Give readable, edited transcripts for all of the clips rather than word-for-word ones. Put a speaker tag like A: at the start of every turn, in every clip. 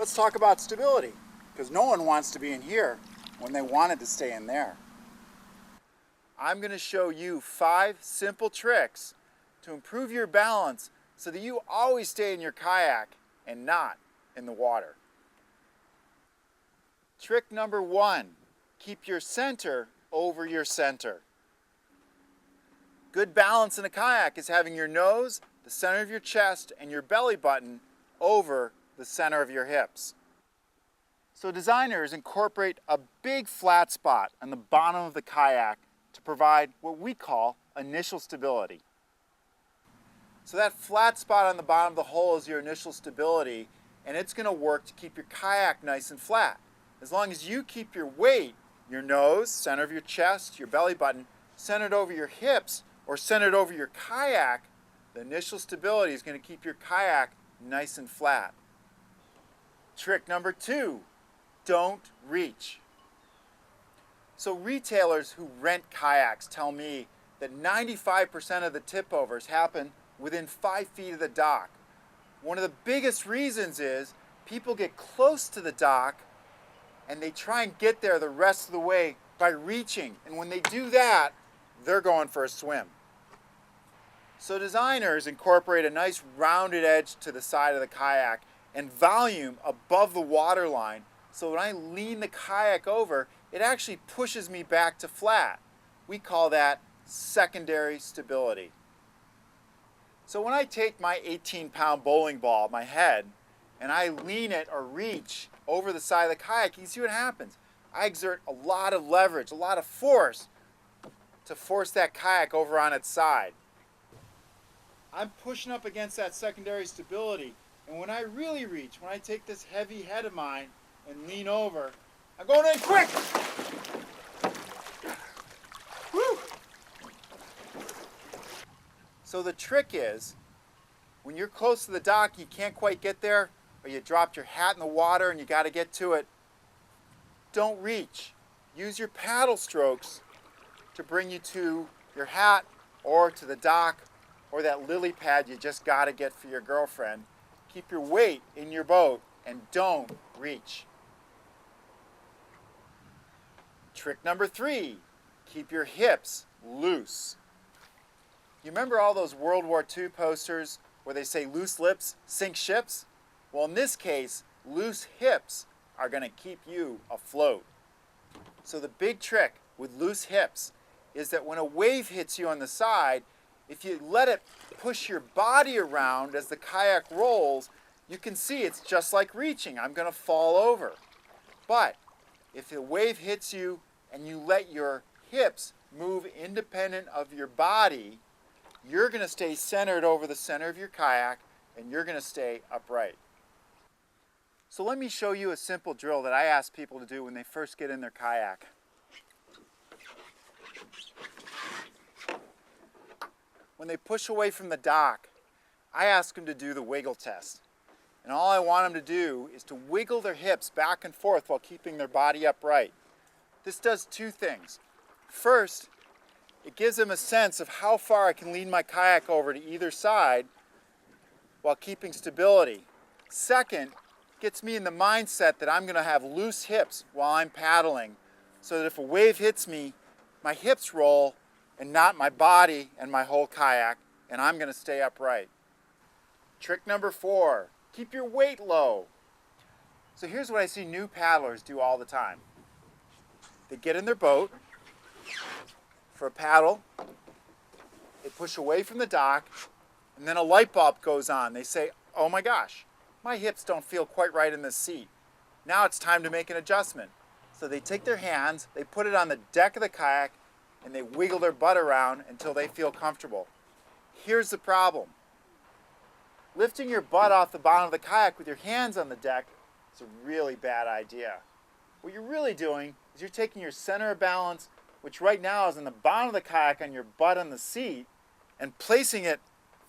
A: Let's talk about stability, because no one wants to be in here when they wanted to stay in there. I'm going to show you 5 simple tricks to improve your balance so that you always stay in your kayak and not in the water. Trick number 1, keep your center over your center. Good balance in a kayak is having your nose, the center of your chest, and your belly button over the center of your hips. So designers incorporate a big flat spot on the bottom of the kayak to provide what we call initial stability. So that flat spot on the bottom of the hull is your initial stability, and it's going to work to keep your kayak nice and flat. As long as you keep your weight, your nose, center of your chest, your belly button, centered over your hips or centered over your kayak, the initial stability is going to keep your kayak nice and flat. Trick number 2, don't reach. So retailers who rent kayaks tell me that 95% of the tip overs happen within 5 feet of the dock. One of the biggest reasons is people get close to the dock and they try and get there the rest of the way by reaching. And when they do that, they're going for a swim. So designers incorporate a nice rounded edge to the side of the kayak and volume above the water line, so when I lean the kayak over, it actually pushes me back to flat. We call that secondary stability. So when I take my 18-pound bowling ball, my head, and I lean it or reach over the side of the kayak, you can see what happens. I exert a lot of leverage, a lot of force to force that kayak over on its side. I'm pushing up against that secondary stability, and when I really reach, when I take this heavy head of mine and lean over, I'm going in quick! Woo! So the trick is, when you're close to the dock, you can't quite get there, or you dropped your hat in the water and you got to get to it, don't reach. Use your paddle strokes to bring you to your hat or to the dock or that lily pad you just got to get for your girlfriend. Keep your weight in your boat and don't reach. Trick number 3, keep your hips loose. You remember all those World War II posters where they say loose lips sink ships? Well, in this case, loose hips are going to keep you afloat. So the big trick with loose hips is that when a wave hits you on the side, if you let it push your body around as the kayak rolls, you can see it's just like reaching. I'm going to fall over. But if the wave hits you and you let your hips move independent of your body, you're going to stay centered over the center of your kayak and you're going to stay upright. So let me show you a simple drill that I ask people to do when they first get in their kayak. When they push away from the dock, I ask them to do the wiggle test. And all I want them to do is to wiggle their hips back and forth while keeping their body upright. This does 2 things. First, it gives them a sense of how far I can lean my kayak over to either side while keeping stability. Second, it gets me in the mindset that I'm going to have loose hips while I'm paddling, so that if a wave hits me, my hips roll and not my body and my whole kayak, and I'm going to stay upright. Trick number 4, keep your weight low. So here's what I see new paddlers do all the time. They get in their boat for a paddle, they push away from the dock, and then a light bulb goes on. They say, oh my gosh, my hips don't feel quite right in this seat. Now it's time to make an adjustment. So they take their hands, they put it on the deck of the kayak, and they wiggle their butt around until they feel comfortable. Here's the problem. Lifting your butt off the bottom of the kayak with your hands on the deck is a really bad idea. What you're really doing is you're taking your center of balance, which right now is in the bottom of the kayak on your butt on the seat, and placing it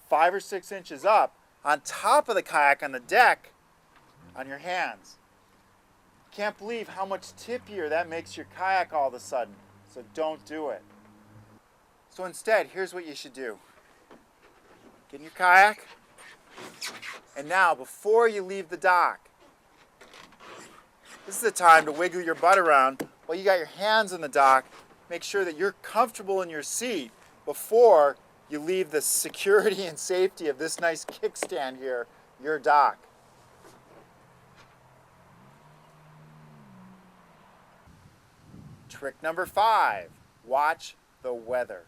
A: 5 or 6 inches up on top of the kayak on the deck on your hands. Can't believe how much tippier that makes your kayak all of a sudden, so don't do it. So instead, here's what you should do. Get in your kayak, and now before you leave the dock, This is the time to wiggle your butt around while you got your hands on the dock. Make sure that you're comfortable in your seat before you leave the security and safety of this nice kickstand here, your dock. Trick number 5, watch the weather.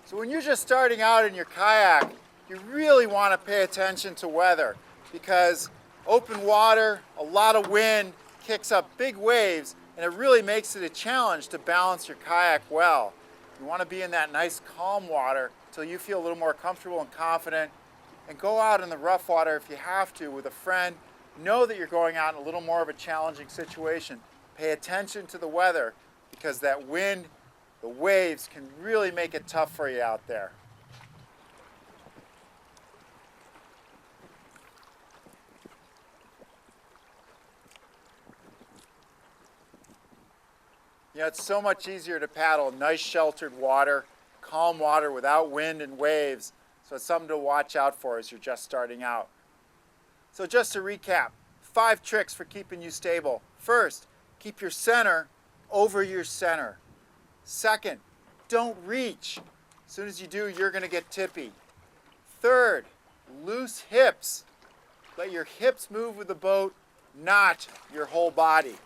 A: So when you're just starting out in your kayak, you really want to pay attention to weather because open water, a lot of wind, kicks up big waves, and it really makes it a challenge to balance your kayak well. You want to be in that nice calm water until you feel a little more comfortable and confident, and go out in the rough water if you have to with a friend. Know that you're going out in a little more of a challenging situation. Pay attention to the weather because that wind, the waves can really make it tough for you out there. You know, it's so much easier to paddle nice sheltered water, calm water without wind and waves. So it's something to watch out for as you're just starting out. So just to recap, 5 tricks for keeping you stable. First, keep your center over your center. Second, don't reach. As soon as you do, you're going to get tippy. Third, loose hips. Let your hips move with the boat, not your whole body.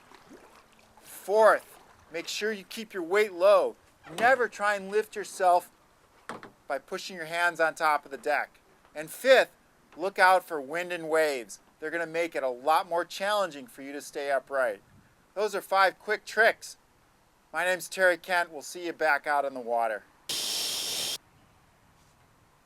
A: Fourth, make sure you keep your weight low. Never try and lift yourself by pushing your hands on top of the deck. And fifth, look out for wind and waves. They're going to make it a lot more challenging for you to stay upright. Those are 5 quick tricks. My name's Terry Kent. We'll see you back out on the water.